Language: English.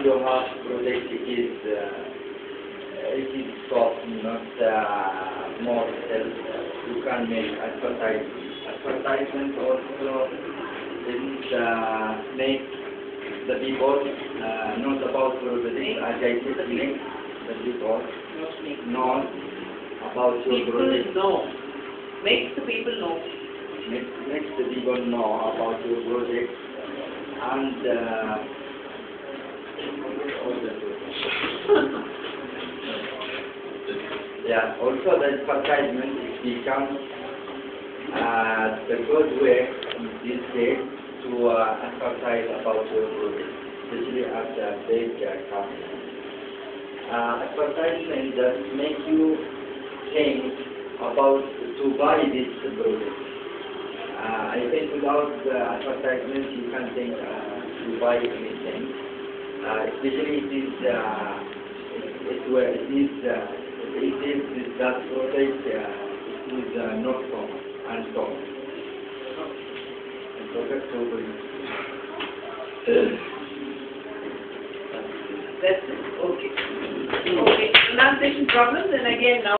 Loha product it is soft, not more self. You can make advertisement also. It make the people not about product. As I said, make the people know about your product. People know. Makes the people know. Makes the people know about your project and yeah, also the advertisement becomes the good way in this day to advertise about your project, especially at the big company. Advertisement that make you think about to buy this product. I think without the advertisement you can think to buy anything. Especially it is that product it is not common and common. And product That's it. Okay. Okay. Pronunciation problems, and again now.